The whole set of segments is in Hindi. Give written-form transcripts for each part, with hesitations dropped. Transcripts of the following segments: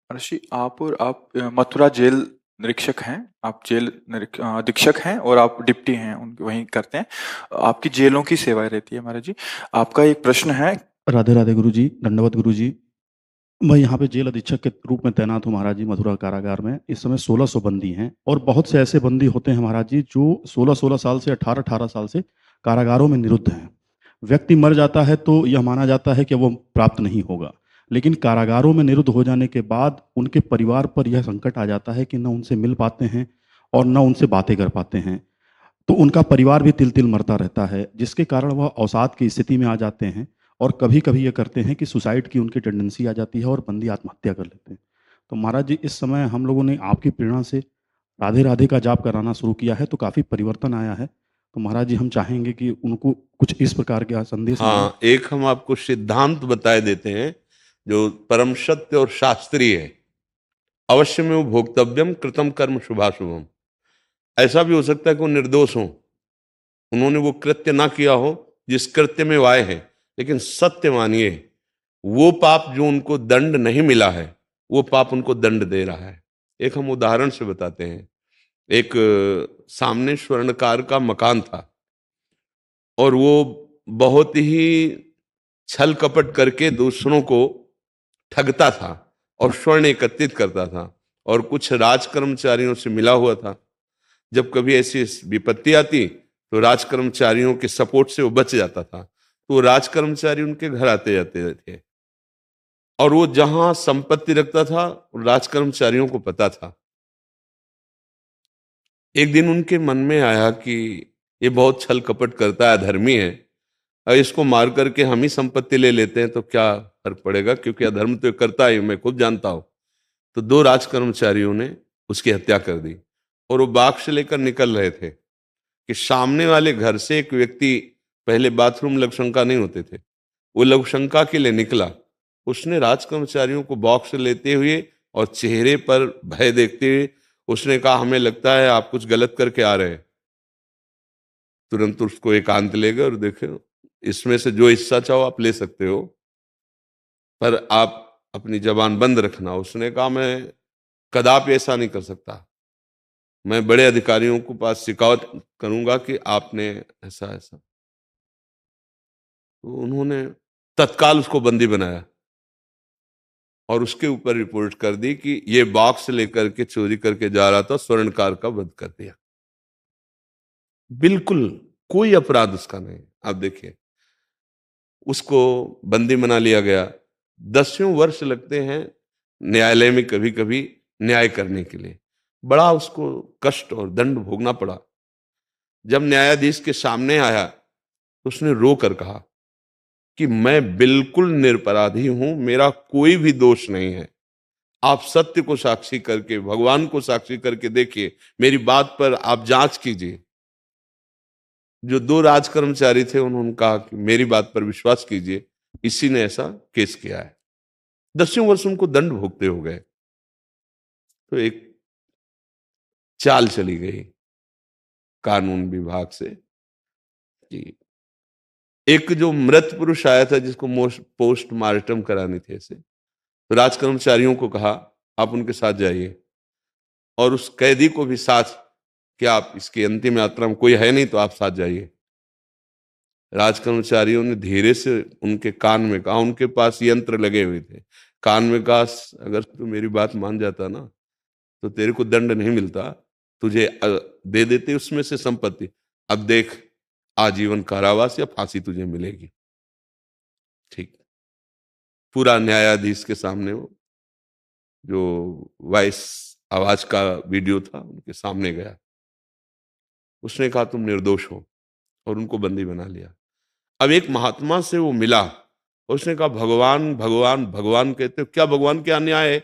ऋषि, आप मथुरा जेल निरीक्षक हैं। आप अधीक्षक हैं और आप डिप्टी हैं, उनके वहीं करते हैं। आपकी जेलों की सेवाएं रहती है महाराज जी। आपका एक प्रश्न है। राधे राधे गुरु जी, दंडवत गुरु जी। मैं यहाँ पे जेल अधीक्षक के रूप में तैनात हूँ महाराज जी, मथुरा कारागार में। इस समय 1600 बंदी हैं और बहुत से ऐसे बंदी होते हैं महाराज जी जो 16-16 साल से 18-18 साल से कारागारों में निरुद्ध हैं। व्यक्ति मर जाता है तो यह माना जाता है कि वो प्राप्त नहीं होगा, लेकिन कारागारों में निरुद्ध हो जाने के बाद उनके परिवार पर यह संकट आ जाता है कि न उनसे मिल पाते हैं और न उनसे बातें कर पाते हैं। तो उनका परिवार भी तिल तिल मरता रहता है, जिसके कारण वह अवसाद की स्थिति में आ जाते हैं और कभी कभी ये करते हैं कि सुसाइड की उनकी टेंडेंसी आ जाती है और बंदी आत्महत्या कर लेते हैं। तो महाराज जी, इस समय हम लोगों ने आपकी प्रेरणा से राधे राधे का जाप कराना शुरू किया है तो काफ़ी परिवर्तन आया है। तो महाराज जी, हम चाहेंगे कि उनको कुछ इस प्रकार के संदेश मिले। हाँ, एक हम आपको सिद्धांत बताए देते हैं जो परम सत्य और शास्त्रीय है। अवश्य में वो भोक्तव्यम कृतम कर्म शुभाशुभम। ऐसा भी हो सकता है कि वो निर्दोष हो, उन्होंने वो कृत्य ना किया हो जिस कृत्य में वो आए हैं, लेकिन सत्य मानिए वो पाप जो उनको दंड नहीं मिला है, वो पाप उनको दंड दे रहा है। एक हम उदाहरण से बताते हैं। एक सामने स्वर्णकार का मकान था और वो बहुत ही छल कपट करके दूसरों को ठगता था और स्वर्ण एकत्रित करता था और कुछ राज कर्मचारियों से मिला हुआ था। जब कभी ऐसी विपत्ति आती तो राज कर्मचारियों के सपोर्ट से वो बच जाता था, तो वो राज कर्मचारी उनके घर आते जाते थे और वो जहां संपत्ति रखता था राज कर्मचारियों को पता था। एक दिन उनके मन में आया कि ये बहुत छल कपट करता है, अधर्मी है, और इसको मार करके हम ही संपत्ति ले लेते हैं तो क्या फर्क पड़ेगा, क्योंकि अधर्म तो ये करता ही, मैं खुद जानता हूं। तो दो राज कर्मचारियों ने उसकी हत्या कर दी और वो बाक्स लेकर निकल रहे थे कि सामने वाले घर से एक व्यक्ति, पहले बाथरूम लघुशंका नहीं होते थे, वो लघुशंका के लिए निकला। उसने राज कर्मचारियों को बॉक्स लेते हुए और चेहरे पर भय देखते हुए उसने कहा, हमें लगता है आप कुछ गलत करके आ रहे हैं। तुरंत उसको एकांत ले गए और देखे, इसमें से जो हिस्सा चाहो आप ले सकते हो, पर आप अपनी जबान बंद रखना। उसने कहा, मैं कदापि ऐसा नहीं कर सकता, मैं बड़े अधिकारियों के पास शिकायत करूंगा कि आपने ऐसा ऐसा। तो उन्होंने तत्काल उसको बंदी बनाया और उसके ऊपर रिपोर्ट कर दी कि ये बॉक्स लेकर के चोरी करके जा रहा था, स्वर्णकार का वध कर दिया। बिल्कुल कोई अपराध उसका नहीं। आप देखिए, उसको बंदी बना लिया गया। 10 वर्ष लगते हैं न्यायालय में कभी कभी न्याय करने के लिए। बड़ा उसको कष्ट और दंड भोगना पड़ा। जब न्यायाधीश के सामने आया तो उसने रो कर कहा कि मैं बिल्कुल निरपराधी हूं, मेरा कोई भी दोष नहीं है। आप सत्य को साक्षी करके, भगवान को साक्षी करके देखिए, मेरी बात पर आप जांच कीजिए। जो दो राज कर्मचारी थे उन्होंने कहा कि मेरी बात पर विश्वास कीजिए, इसी ने ऐसा केस किया है। 10 वर्ष उनको दंड भोगते हो गए। तो एक चाल चली गई कानून विभाग से कि एक जो मृत पुरुष आया था जिसको पोस्टमार्टम करानी थी, ऐसे तो राज कर्मचारियों को कहा, आप उनके साथ जाइए और उस कैदी को भी साथ, कि आप इसकी अंतिम यात्रा में कोई है नहीं तो आप साथ जाइए। राज कर्मचारियों ने धीरे से उनके कान में कहा, उनके पास यंत्र लगे हुए थे, कान में कहा, अगर तू मेरी बात मान जाता ना तो तेरे को दंड नहीं मिलता, तुझे दे देते उसमें से संपत्ति। अब देख, आजीवन कारावास या फांसी तुझे मिलेगी। ठीक, पूरा न्यायाधीश के सामने वो जो वॉइस आवाज का वीडियो था उनके सामने गया। उसने कहा, तुम निर्दोष हो, और उनको बंदी बना लिया। अब एक महात्मा से वो मिला और उसने कहा, भगवान भगवान भगवान कहते हो, क्या भगवान क्या अन्याय है?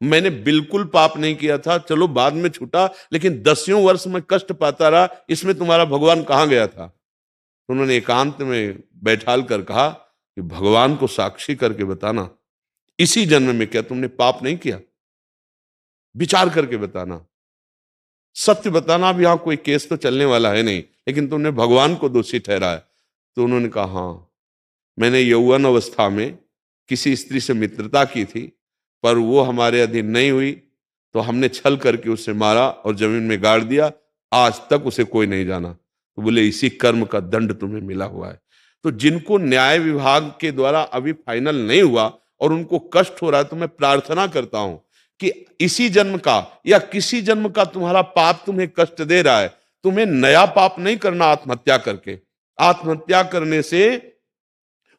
मैंने बिल्कुल पाप नहीं किया था, चलो बाद में छूटा, लेकिन 10 वर्ष में कष्ट पाता रहा, इसमें तुम्हारा भगवान कहाँ गया था? तो उन्होंने एकांत में बैठाल कर कहा कि भगवान को साक्षी करके बताना, इसी जन्म में क्या तुमने पाप नहीं किया? विचार करके बताना, सत्य बताना। अब यहां कोई केस तो चलने वाला है नहीं, लेकिन तुमने भगवान को दोषी ठहराया। तो उन्होंने कहा, हाँ, मैंने यौवन अवस्था में किसी स्त्री से मित्रता की थी, पर वो हमारे अधीन नहीं हुई तो हमने छल करके उसे मारा और जमीन में गाड़ दिया, आज तक उसे कोई नहीं जाना। तो बोले इसी कर्म का दंड तुम्हें मिला हुआ है। तो जिनको न्याय विभाग के द्वारा अभी फाइनल नहीं हुआ और उनको कष्ट हो रहा है, तो मैं प्रार्थना करता हूं कि इसी जन्म का या किसी जन्म का तुम्हारा पाप तुम्हें कष्ट दे रहा है, तुम्हें नया पाप नहीं करना आत्महत्या करके। आत्महत्या करने से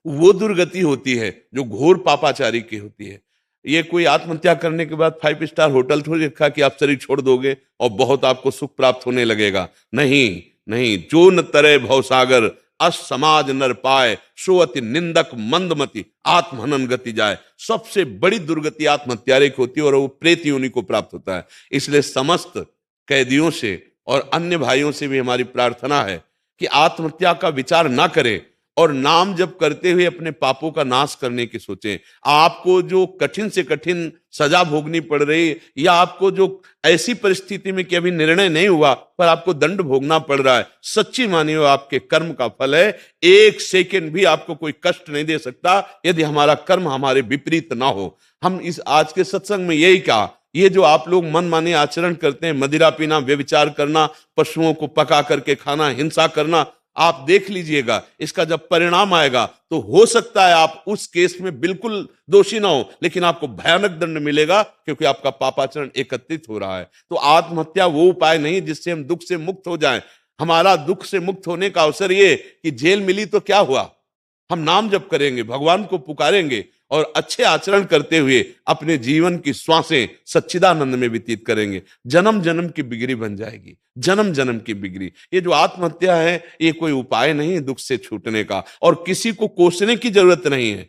वो दुर्गति होती है जो घोर पापाचारी की होती है। ये कोई आत्महत्या करने के बाद 5 स्टार होटल थोड़ी रखा कि आप शरीर छोड़ दोगे और बहुत आपको सुख प्राप्त होने लगेगा। नहीं नहीं, जो न तरे भवसागर अस समाज नर पाए, सो अति निंदक मंदमति आत्महनन गति जाए। सबसे बड़ी दुर्गति आत्महत्यारे की होती है और वो प्रेत योनि को प्राप्त होता है। इसलिए समस्त कैदियों से और अन्य भाइयों से भी हमारी प्रार्थना है कि आत्महत्या का विचार ना करें और नाम जप करते हुए अपने पापों का नाश करने की सोचें। आपको जो कठिन से कठिन सजा भोगनी पड़ रही, या आपको जो ऐसी परिस्थिति में कि अभी निर्णय नहीं हुआ पर आपको दंड भोगना पड़ रहा है, सच्ची मानिए आपके कर्म का फल है। एक सेकंड भी आपको कोई कष्ट नहीं दे सकता यदि हमारा कर्म हमारे विपरीत ना हो। हम इस आज के सत्संग में यही कहा, ये जो आप लोग मनमाने आचरण करते हैं, मदिरा पीना, व्यभिचार करना, पशुओं को पका करके खाना, हिंसा करना, आप देख लीजिएगा इसका जब परिणाम आएगा तो हो सकता है आप उस केस में बिल्कुल दोषी ना हो, लेकिन आपको भयानक दंड मिलेगा क्योंकि आपका पापाचरण एकत्रित हो रहा है। तो आत्महत्या वो उपाय नहीं जिससे हम दुख से मुक्त हो जाएं। हमारा दुख से मुक्त होने का अवसर ये कि जेल मिली तो क्या हुआ, हम नाम जप करेंगे, भगवान को पुकारेंगे और अच्छे आचरण करते हुए अपने जीवन की श्वासें सच्चिदानंद में व्यतीत करेंगे। जन्म जन्म की बिगड़ी बन जाएगी, जन्म जन्म की बिगड़ी। ये जो आत्महत्या है ये कोई उपाय नहीं है दुख से छूटने का, और किसी को कोसने की जरूरत नहीं है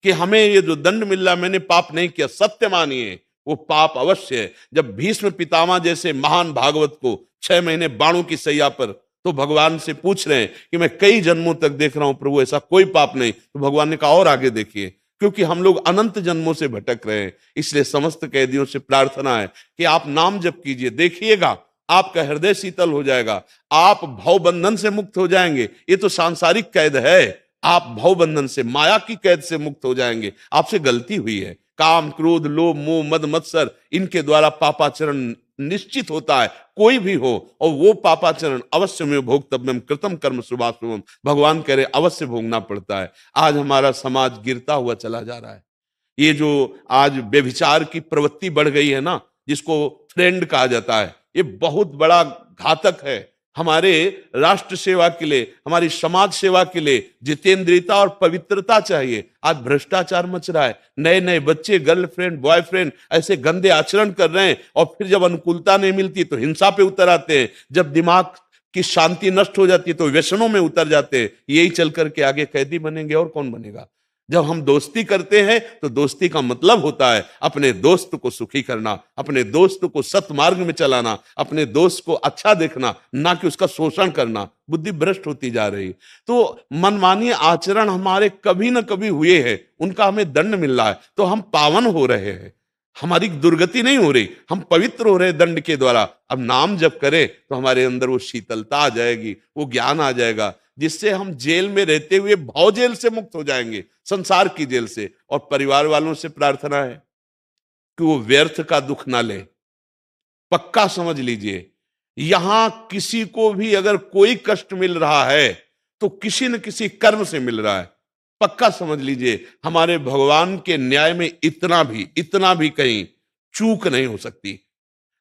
कि हमें ये जो दंड मिल रहा मैंने पाप नहीं किया। सत्य मानिए वो पाप अवश्य है। जब भीष्म पितामह जैसे महान भागवत को 6 महीने बाणों की सैया पर तो भगवान से पूछ रहे हैं कि मैं कई जन्मों तक देख रहा हूं प्रभु ऐसा कोई पाप नहीं, तो भगवान ने कहा और आगे देखिए, क्योंकि हम लोग अनंत जन्मों से भटक रहे हैं। इसलिए समस्त कैदियों से प्रार्थना है कि आप नाम जप कीजिए, देखिएगा आपका हृदय शीतल हो जाएगा, आप भव बंधन से मुक्त हो जाएंगे। ये तो सांसारिक कैद है, आप भव बंधन से, माया की कैद से मुक्त हो जाएंगे। आपसे गलती हुई है, काम क्रोध लोभ मोह मद मत्सर, इनके द्वारा पापाचरण निश्चित होता है, कोई भी हो, और वो पापाचरण अवश्य में भोक्तव्यम कृतम कर्म शुभाशुभम, भगवान कह रहे अवश्य भोगना पड़ता है। आज हमारा समाज गिरता हुआ चला जा रहा है। ये जो आज व्यभिचार की प्रवृत्ति बढ़ गई है ना, जिसको ट्रेंड कहा जाता है, ये बहुत बड़ा घातक है हमारे राष्ट्र सेवा के लिए, हमारी समाज सेवा के लिए। जितेंद्रियता और पवित्रता चाहिए। आज भ्रष्टाचार मच रहा है, नए नए बच्चे गर्लफ्रेंड बॉयफ्रेंड ऐसे गंदे आचरण कर रहे हैं, और फिर जब अनुकूलता नहीं मिलती तो हिंसा पे उतर आते हैं, जब दिमाग की शांति नष्ट हो जाती है तो व्यसनों में उतर जाते हैं। यही चल करके आगे कैदी बनेंगे और कौन बनेगा। जब हम दोस्ती करते हैं तो दोस्ती का मतलब होता है अपने दोस्त को सुखी करना, अपने दोस्त को सत्मार्ग में चलाना, अपने दोस्त को अच्छा देखना, ना कि उसका शोषण करना। बुद्धि भ्रष्ट होती जा रही। तो मनमानी आचरण हमारे कभी ना कभी हुए हैं, उनका हमें दंड मिल रहा है, तो हम पावन हो रहे हैं, हमारी दुर्गति नहीं हो रही, हम पवित्र हो रहे हैं दंड के द्वारा। अब नाम जब करें तो हमारे अंदर वो शीतलता आ जाएगी, वो ज्ञान आ जाएगा, जिससे हम जेल में रहते हुए भव जेल से मुक्त हो जाएंगे, संसार की जेल से। और परिवार वालों से प्रार्थना है कि वो व्यर्थ का दुख ना ले। पक्का समझ लीजिए, यहां किसी को भी अगर कोई कष्ट मिल रहा है तो किसी न किसी कर्म से मिल रहा है। पक्का समझ लीजिए, हमारे भगवान के न्याय में इतना भी कहीं चूक नहीं हो सकती।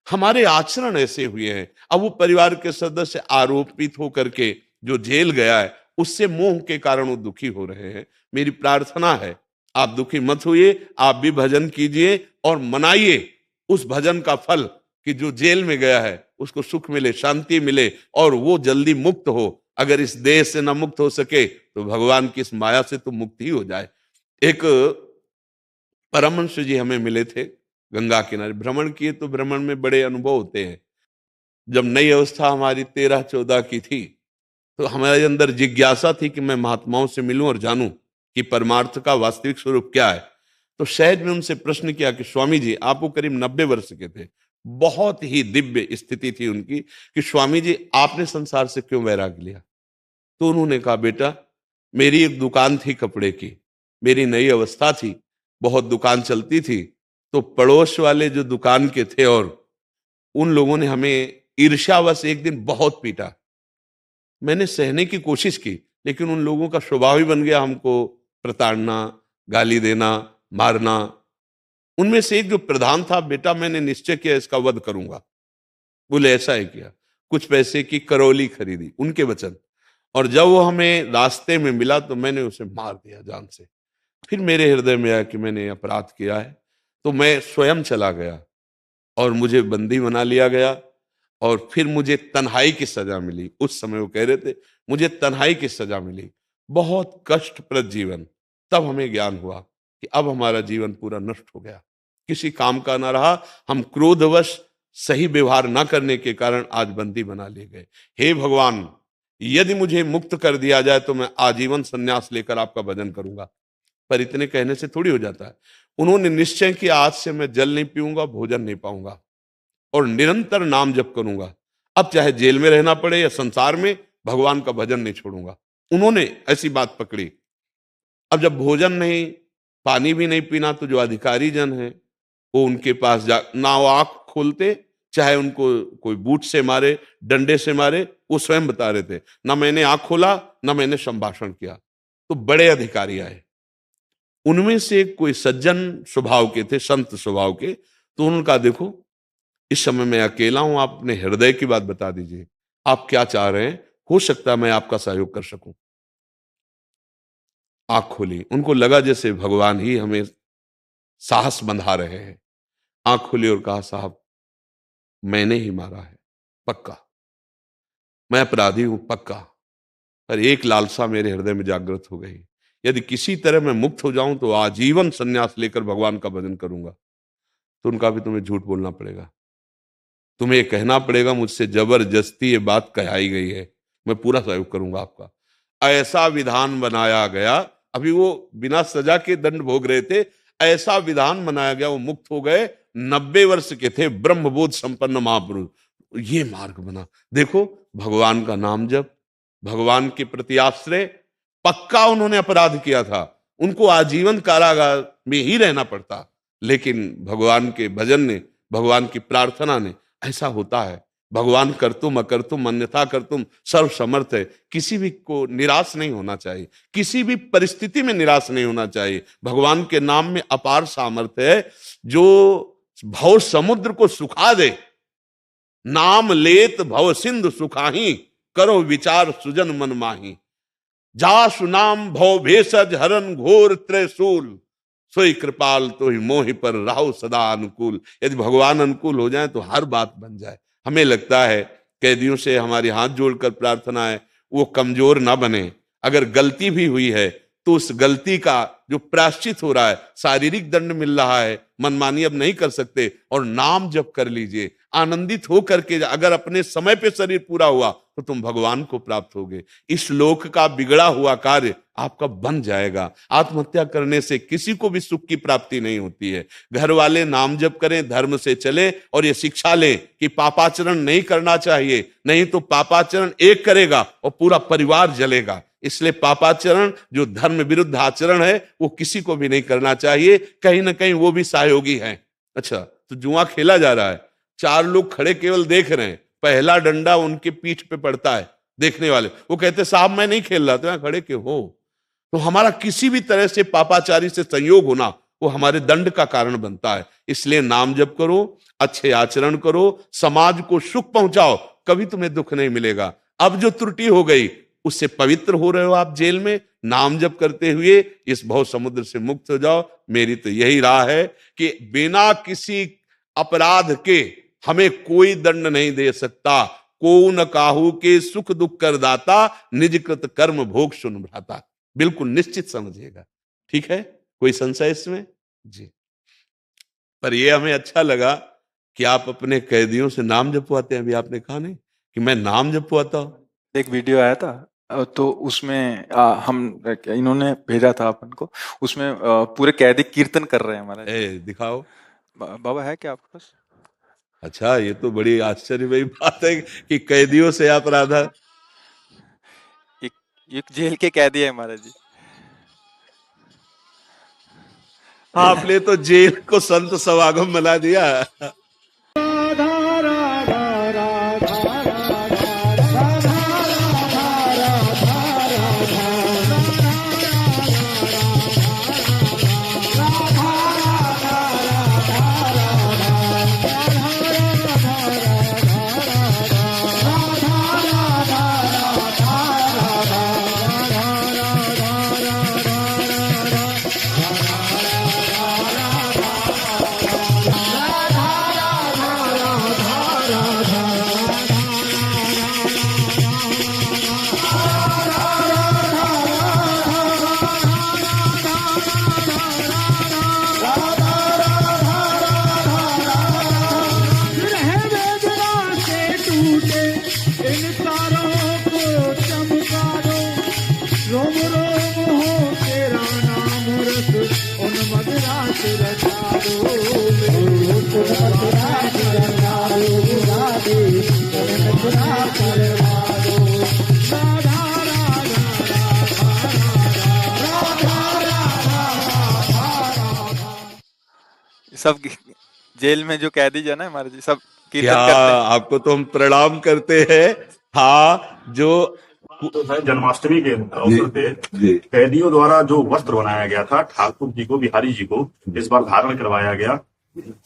हमारे आचरण ऐसे हुए हैं। अब वो परिवार के सदस्य आरोपित होकर के जो जेल गया है, उससे मोह के कारण वो दुखी हो रहे हैं। मेरी प्रार्थना है आप दुखी मत होइए, आप भी भजन कीजिए और मनाइए उस भजन का फल कि जो जेल में गया है उसको सुख मिले, शांति मिले और वो जल्दी मुक्त हो। अगर इस देह से ना मुक्त हो सके तो भगवान की इस माया से तो मुक्त ही हो जाए। एक परमहंस जी हमें मिले थे, गंगा किनारे भ्रमण किए, तो भ्रमण में बड़े अनुभव होते हैं। जब नई अवस्था हमारी 13-14 की थी तो हमारे अंदर जिज्ञासा थी कि मैं महात्माओं से मिलूं और जानूं कि परमार्थ का वास्तविक स्वरूप क्या है। तो सहज में उनसे प्रश्न किया कि स्वामी जी, आप वो करीब 90 वर्ष के थे, बहुत ही दिव्य स्थिति थी उनकी, कि स्वामी जी आपने संसार से क्यों वैराग्य लिया। तो उन्होंने कहा, बेटा मेरी एक दुकान थी कपड़े की, मेरी नई अवस्था थी, बहुत दुकान चलती थी, तो पड़ोस वाले जो दुकान के थे, और उन लोगों ने हमें ईर्ष्यावश एक दिन बहुत पीटा। मैंने सहने की कोशिश की, लेकिन उन लोगों का स्वभाव ही बन गया हमको प्रताड़ना, गाली देना, मारना। उनमें से एक जो प्रधान था, बेटा मैंने निश्चय किया इसका वध करूंगा। बोले ऐसा है किया। कुछ पैसे की करौली खरीदी, उनके वचन। और जब वो हमें रास्ते में मिला तो मैंने उसे मार दिया जान से। फिर मेरे हृदय में आया कि मैंने अपराध किया है, तो मैं स्वयं चला गया और मुझे बंदी बना लिया गया। और फिर मुझे तन्हाई की सजा मिली। उस समय वो कह रहे थे मुझे तन्हाई की सजा मिली, बहुत कष्टप्रद जीवन। तब हमें ज्ञान हुआ कि अब हमारा जीवन पूरा नष्ट हो गया, किसी काम का ना रहा। हम क्रोधवश सही व्यवहार न करने के कारण आज बंदी बना लिए गए। हे भगवान, यदि मुझे मुक्त कर दिया जाए तो मैं आजीवन संन्यास लेकर आपका भजन करूंगा। पर इतने कहने से थोड़ी हो जाता है। उन्होंने निश्चय किया आज से मैं जल नहीं पीऊंगा, भोजन नहीं पाऊंगा और निरंतर नाम जप करूंगा। अब चाहे जेल में रहना पड़े या संसार में, भगवान का भजन नहीं छोड़ूंगा। उन्होंने ऐसी बात पकड़ी। अब जब भोजन नहीं, पानी भी नहीं पीना, तो जो अधिकारी जन है वो उनके पास जा, ना वो आंख खोलते, चाहे उनको कोई बूट से मारे, डंडे से मारे, वो स्वयं बता रहे थे ना मैंने आंख खोला ना मैंने संभाषण किया। तो बड़े अधिकारी आए, उनमें से कोई सज्जन स्वभाव के थे, संत स्वभाव के। तो उनका देखो इस समय मैं अकेला हूं, आप अपने हृदय की बात बता दीजिए, आप क्या चाह रहे हैं, हो सकता है मैं आपका सहयोग कर सकूं। आंख खोली, उनको लगा जैसे भगवान ही हमें साहस बंधा रहे हैं। आंख खोली और कहा साहब मैंने ही मारा है, पक्का मैं अपराधी हूं, पक्का। पर एक लालसा मेरे हृदय में जागृत हो गई, यदि किसी तरह मैं मुक्त हो जाऊं तो आजीवन संन्यास लेकर भगवान का भजन करूंगा। तो उनका भी तुम्हें झूठ बोलना पड़ेगा, तुम्हें ये कहना पड़ेगा मुझसे जबरदस्ती ये बात कहाई गई है, मैं पूरा सहयोग करूंगा आपका। ऐसा विधान बनाया गया, अभी वो बिना सजा के दंड भोग रहे थे, ऐसा विधान बनाया गया, वो मुक्त हो गए। 90 वर्ष के थे, ब्रह्मबोध संपन्न महापुरुष। ये मार्ग बना। देखो भगवान का नाम जप, भगवान के प्रति आश्रय, पक्का उन्होंने अपराध किया था, उनको आजीवन कारागार में ही रहना पड़ता, लेकिन भगवान के भजन ने, भगवान की प्रार्थना ने, ऐसा होता है। भगवान करतुम अकर्तुम अन्यथा करतुम सर्व समर्थ है। किसी भी को निराश नहीं होना चाहिए, किसी भी परिस्थिति में निराश नहीं होना चाहिए। भगवान के नाम में अपार सामर्थ्य है, जो भव समुद्र को सुखा दे। नाम लेत भव सिंधु सुखाही, करो विचार सुजन मन माही। जासु नाम भव भेषज हरन घोर त्रिशूल, सोई कृपाल तो ही मोहि पर राहु सदा अनुकूल। यदि भगवान अनुकूल हो जाए तो हर बात बन जाए। हमें लगता है कैदियों से हमारे हाथ जोड़कर प्रार्थना है, वो कमजोर ना बने। अगर गलती भी हुई है तो उस गलती का जो प्रायश्चित हो रहा है, शारीरिक दंड मिल रहा है, मनमानी अब नहीं कर सकते, और नाम जप कर लीजिए आनंदित हो करके। अगर अपने समय पे शरीर पूरा हुआ तो तुम भगवान को प्राप्त होगे। इस लोक का बिगड़ा हुआ कार्य आपका बन जाएगा। आत्महत्या करने से किसी को भी सुख की प्राप्ति नहीं होती है। घर वाले नाम जप करें, धर्म से चले, और ये शिक्षा लें कि पापाचरण नहीं करना चाहिए, नहीं तो पापाचरण एक करेगा और पूरा परिवार जलेगा। इसलिए पापाचरण जो धर्म विरुद्ध आचरण है वो किसी को भी नहीं करना चाहिए, कहीं ना कहीं वो भी सहयोगी है। अच्छा, तो जुआ खेला जा रहा है, 4 लोग खड़े केवल देख रहे हैं, पहला डंडा उनके पीठ पे पड़ता है, देखने वाले वो कहते साहब मैं नहीं खेल रहा, तो यहां खड़े क्यों हो। तो हमारा किसी भी तरह से पापाचारी से संयोग होना वो हमारे दंड का कारण बनता है। इसलिए नाम जप करो, अच्छे आचरण करो, समाज को सुख पहुंचाओ, कभी तुम्हें दुख नहीं मिलेगा। अब जो त्रुटि हो गई उससे पवित्र हो रहे हो आप जेल में, नाम जप करते हुए इस भव समुद्र से मुक्त हो जाओ। मेरी तो यही राह है कि बिना किसी अपराध के हमें कोई दंड नहीं दे सकता। को न काहू के सुख दुख कर दाता, निज कृत कर्म भोग सुन भ्राता। बिल्कुल निश्चित समझिएगा, ठीक है, कोई संशय इसमें जी। पर यह हमें अच्छा लगा कि आप अपने कैदियों से नाम जपवाते हैं। अभी आपने कहा नहीं कि मैं नाम जपवाता हूं। एक वीडियो आया था, तो उसमें हम इन्होंने भेजा था अपन को, उसमें पूरे कैदी कीर्तन कर रहे हैं हमारा। दिखाओ। बाबा है क्या आपके पास? अच्छा, ये तो बड़ी आश्चर्य भरी बात है कि कैदियों से आप राधा। एक जेल के कैदी है महाराज जी। आपने तो जेल को संत समागम बना दिया। सब जेल में जो कैदी जो है ना हमारे जी, सब क्या कीर्तन करते हैं। आपको तो हम प्रणाम करते हैं। हाँ, जो तो है जन्माष्टमी के अवसर पे जी कैदियों द्वारा जो वस्त्र बनाया गया था ठाकुर जी को, बिहारी जी को इस बार धारण करवाया गया।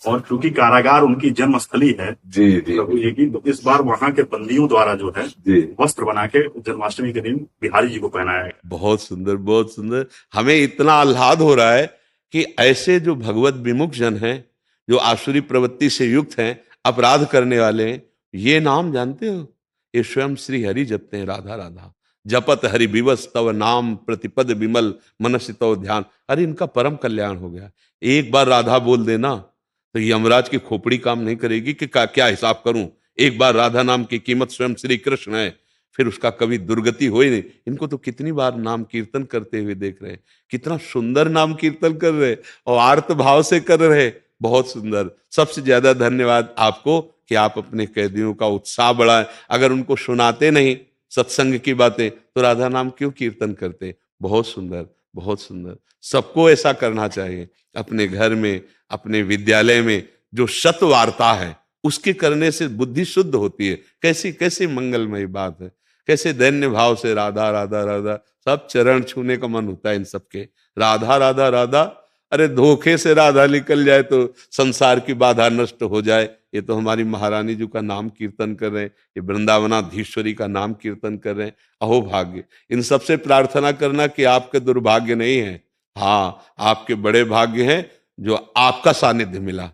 और चूंकि कारागार उनकी जन्मस्थली है जी जी प्रभु जी की, तो इस बार वहां के बंदियों द्वारा जो है जी, वस्त्र बना के जन्माष्टमी के दिन बिहारी जी को पहनाया गया। बहुत सुंदर, बहुत सुंदर। हमें इतना आह्लाद हो रहा है कि ऐसे जो भगवत विमुख जन हैं, जो आसुरी प्रवृत्ति से युक्त हैं, अपराध करने वाले हैं, ये नाम जानते हो? ये स्वयं श्री हरि जपते हैं, राधा राधा जपत हरि विवस तव नाम प्रतिपद विमल मनसि तव ध्यान। अरे इनका परम कल्याण हो गया। एक बार राधा बोल देना तो यमराज की खोपड़ी काम नहीं करेगी कि क्या हिसाब करूं। एक बार राधा नाम की कीमत स्वयं श्री कृष्ण है, फिर उसका कभी दुर्गति हो ही नहीं। इनको तो कितनी बार नाम कीर्तन करते हुए देख रहे हैं, कितना सुंदर नाम कीर्तन कर रहे हैं और आर्त भाव से कर रहे हैं। बहुत सुंदर। सबसे ज्यादा धन्यवाद आपको कि आप अपने कैदियों का उत्साह बढ़ाएं। अगर उनको सुनाते नहीं सत्संग की बातें तो राधा नाम क्यों कीर्तन करते? बहुत सुंदर, बहुत सुंदर। सबको ऐसा करना चाहिए। अपने घर में, अपने विद्यालय में जो सत वार्ता है उसके करने से बुद्धि शुद्ध होती है। कैसी कैसी मंगलमयी बात है। कैसे दैन्य भाव से राधा राधा राधा, सब चरण छूने का मन होता है इन सबके। राधा राधा राधा, अरे धोखे से राधा निकल जाए तो संसार की बाधा नष्ट हो जाए। ये तो हमारी महारानी जी का नाम कीर्तन कर रहे हैं, ये वृंदावनाधीश्वरी का नाम कीर्तन कर रहे हैं। अहो भाग्य। इन सबसे प्रार्थना करना कि आपके दुर्भाग्य नहीं है, हाँ आपके बड़े भाग्य हैं जो आपका सानिध्य मिला।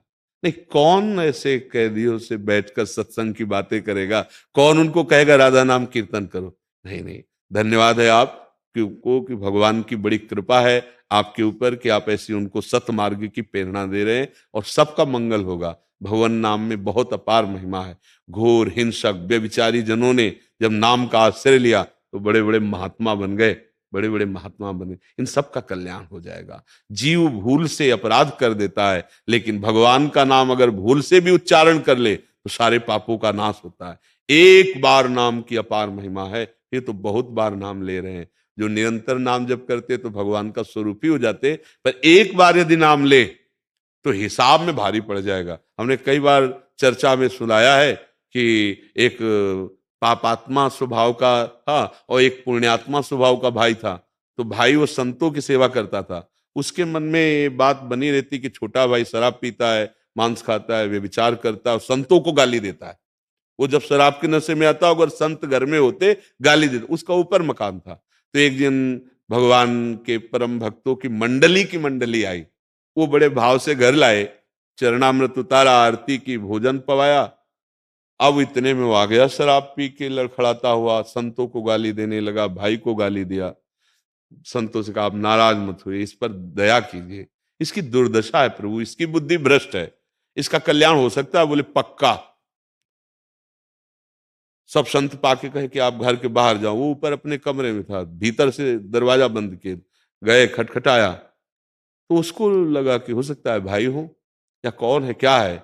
नहीं, कौन ऐसे कैदियों से बैठकर सत्संग की बातें करेगा? कौन उनको कहेगा राधा नाम कीर्तन करो? नहीं नहीं, धन्यवाद है आप को कि भगवान की बड़ी कृपा है आपके ऊपर कि आप ऐसी उनको सतमार्ग की प्रेरणा दे रहे हैं और सबका मंगल होगा। भगवान नाम में बहुत अपार महिमा है। घोर हिंसक व्यभिचारी जनों ने जब नाम का आश्रय लिया तो बड़े बड़े महात्मा बन गए, बड़े बड़े महात्मा बने। इन सब का कल्याण हो जाएगा। जीव भूल से अपराध कर देता है, लेकिन भगवान का नाम अगर भूल से भी उच्चारण कर ले तो सारे पापों का नाश होता है। एक बार नाम की अपार महिमा है। ये तो बहुत बार नाम ले रहे हैं। जो निरंतर नाम जप करते तो भगवान का स्वरूप ही हो जाते, पर एक बार यदि नाम ले तो हिसाब में भारी पड़ जाएगा। हमने कई बार चर्चा में सुनाया है कि एक पापात्मा स्वभाव का था और एक पुण्यात्मा स्वभाव का भाई था। तो भाई वो संतों की सेवा करता था। उसके मन में ये बात बनी रहती कि छोटा भाई शराब पीता है, मांस खाता है, व्यभिचार करता है और संतों को गाली देता है। वो जब शराब के नशे में आता, अगर संत घर में होते गाली देते। उसका ऊपर मकान था। तो एक दिन भगवान के परम भक्तों की मंडली आई। वो बड़े भाव से घर लाए, चरणामृत उतारा, आरती की, भोजन पवाया। अब इतने में वो आ गया शराब पी के लड़खड़ाता हुआ, संतों को गाली देने लगा, भाई को गाली दिया। संतों से कहा आप नाराज मत हुए, इस पर दया कीजिए, इसकी दुर्दशा है प्रभु, इसकी बुद्धि भ्रष्ट है, इसका कल्याण हो सकता है। बोले पक्का। सब संत पाके कहे कि आप घर के बाहर जाओ। वो ऊपर अपने कमरे में था, भीतर से दरवाजा बंद किए गए, खटखटाया तो उसको लगा कि हो सकता है भाई हो या कौन है, क्या है।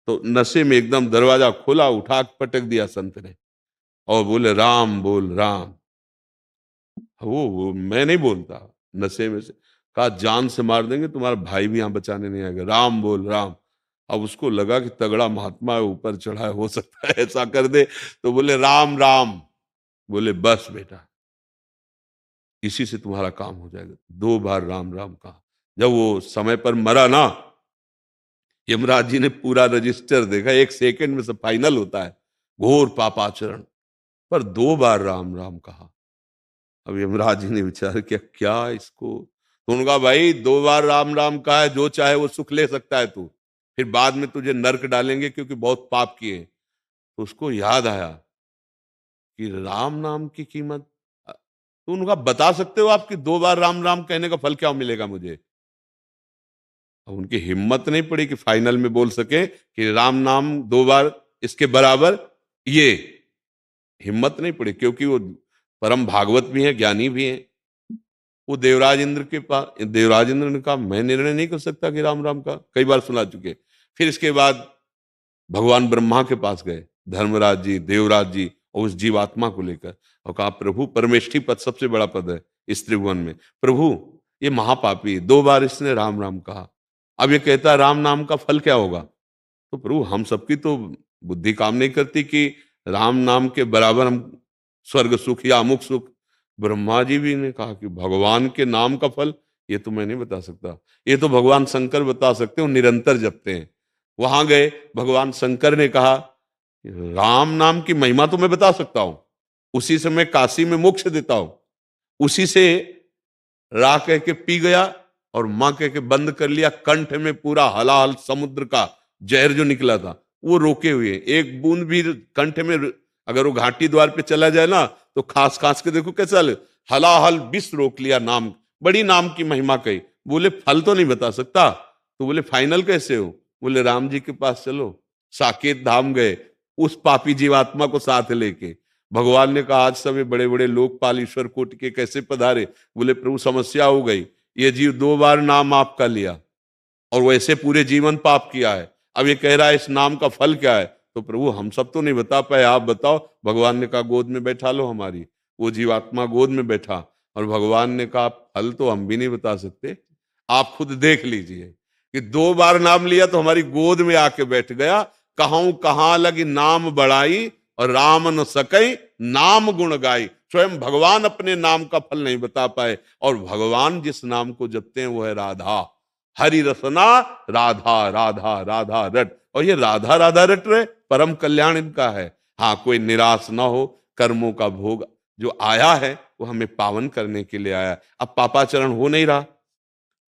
तो नशे में एकदम दरवाजा खोला, उठा पटक दिया संत ने और बोले राम बोल राम। वो मैं नहीं बोलता नशे में से। कहा जान से मार देंगे, तुम्हारा भाई भी यहां बचाने नहीं आएगा, राम बोल राम। अब उसको लगा कि तगड़ा महात्मा है, ऊपर चढ़ा है, हो सकता है ऐसा कर दे, तो बोले राम राम। बोले बस बेटा, इसी से तुम्हारा काम हो जाएगा। 2 बार राम राम कहा। जब वो समय पर मरा ना, यमराज जी ने पूरा रजिस्टर देखा, 1 सेकंड में सब फाइनल होता है, घोर पापाचरण, पर 2 बार राम राम कहा। अब यमराज जी ने विचार किया क्या इसको, तो उनका भाई 2 बार राम राम कहा है, जो चाहे वो सुख ले सकता है तू, फिर बाद में तुझे नरक डालेंगे क्योंकि बहुत पाप किए। तो उसको याद आया कि राम नाम की कीमत, तो उनका बता सकते हो आपकी 2 बार राम राम कहने का फल क्या मिलेगा मुझे। अब उनकी हिम्मत नहीं पड़ी कि फाइनल में बोल सके कि राम नाम 2 बार इसके बराबर, ये हिम्मत नहीं पड़ी, क्योंकि वो परम भागवत भी है, ज्ञानी भी है। वो देवराज इंद्र के पास, देवराज इंद्र ने कहा मैं निर्णय नहीं कर सकता कि राम राम का, कई बार सुना चुके। फिर इसके बाद भगवान ब्रह्मा के पास गए, धर्मराज जी, देवराज जी, और उस जीवात्मा को लेकर, और कहा प्रभु, परमेष्ठी पद सबसे बड़ा पद है इस त्रिभुवन में, प्रभु ये महापापी 2 बार इसने राम राम कहा, अब ये कहता है राम नाम का फल क्या होगा। तो प्रभु हम सबकी तो बुद्धि काम नहीं करती कि राम नाम के बराबर हम स्वर्ग सुख या अमुक सुख। ब्रह्मा जी भी ने कहा कि भगवान के नाम का फल ये तो मैं नहीं बता सकता, ये तो भगवान शंकर बता सकते हैं, वो निरंतर जपते हैं। वहां गए, भगवान शंकर ने कहा राम नाम की महिमा तो मैं बता सकता हूं, उसी से मैं काशी में मोक्ष देता हूं, उसी से रा कह के पी गया और मां कह के बंद कर लिया, कंठ में पूरा हलाहल समुद्र का जहर जो निकला था वो रोके हुए, एक बूंद भी कंठ में, अगर वो घाटी द्वार पे चला जाए ना तो खास खास के देखो कैसा हलाहल विष रोक लिया, नाम बड़ी नाम की महिमा कही। बोले फल तो नहीं बता सकता, तो बोले फाइनल कैसे हो, बोले राम जी के पास चलो। साकेत धाम गए, उस पापी जीवात्मा को साथ लेके भगवान ने कहा आज सभी बड़े बड़े लोकपाल ईश्वर कोटि के कैसे पधारे। बोले प्रभु समस्या हो गई, ये जीव 2 बार नाम आपका लिया और वैसे पूरे जीवन पाप किया है, अब ये कह रहा है इस नाम का फल क्या है। तो प्रभु हम सब तो नहीं बता पाए, आप बताओ। भगवान ने कहा गोद में बैठा लो हमारी। वो जीवात्मा गोद में बैठा और भगवान ने कहा फल तो हम भी नहीं बता सकते, आप खुद देख लीजिए कि 2 बार नाम लिया तो हमारी गोद में आके बैठ गया। कहूं कहां लगी नाम बढ़ाई और राम न सकई नाम गुण गाई। स्वयं भगवान अपने नाम का फल नहीं बता पाए, और भगवान जिस नाम को जपते हैं वो है राधा। हरि रसना राधा राधा राधा रट, और ये राधा राधा रट रहे, परम कल्याण इनका है। हाँ कोई निराश ना हो, कर्मों का भोग जो आया है वो हमें पावन करने के लिए आया। अब पापाचरण हो नहीं रहा,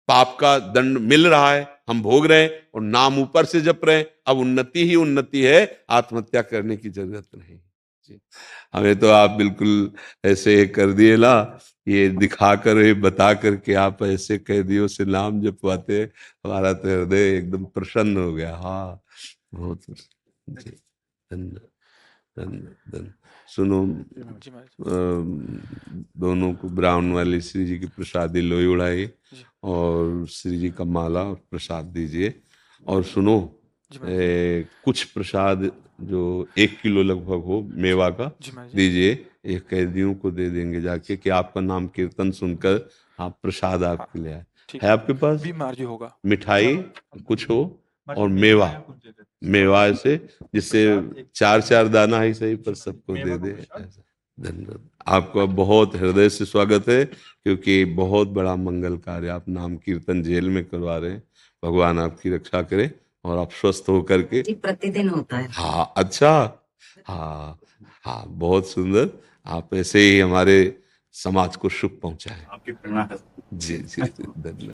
पाप का दंड मिल रहा है, हम भोग रहे हैं और नाम ऊपर से जप रहे हैं। अब उन्नति ही उन्नति है, आत्महत्या करने की जरूरत नहीं। जी हमें तो आप बिल्कुल ऐसे कर दिए ना, ये दिखा कर, ये बता करके आप ऐसे कैदियों से नाम जपवाते, हमारा तो हृदय एकदम प्रसन्न हो गया। हाँ बहुत जी, धन्यवाद धन्यवाद धन्यवाद। सुनो जी महाराज। दोनों को ब्राह्मण वाली श्री जी की प्रसादी लोई उड़ाई जी। और श्री जी का माला और प्रसाद दीजिए। और सुनो जी महाराज। कुछ प्रसाद जो 1 किलो लगभग हो मेवा का जी महाराज जी। दीजिए, ये कैदियों को दे देंगे जाके कि आपका नाम कीर्तन सुनकर आप प्रसाद आपके लिए आए। ठीक है आपके पास भी महाराज जी होगा। मिठाई कुछ हो और मेवा, मेवा से जिससे 4-4 दाना ही सही पर सबको दे दे। धन्यवाद, आपका बहुत हृदय से स्वागत है, क्योंकि बहुत बड़ा मंगल कार्य आप नाम कीर्तन जेल में करवा रहे हैं। भगवान आपकी रक्षा करे और आप स्वस्थ होकर के। प्रतिदिन होता है। हाँ अच्छा, हाँ हाँ बहुत सुंदर। आप ऐसे ही हमारे समाज को सुख पहुंचाएं। आपकी प्रेरणा है। जी जी धन्यवाद।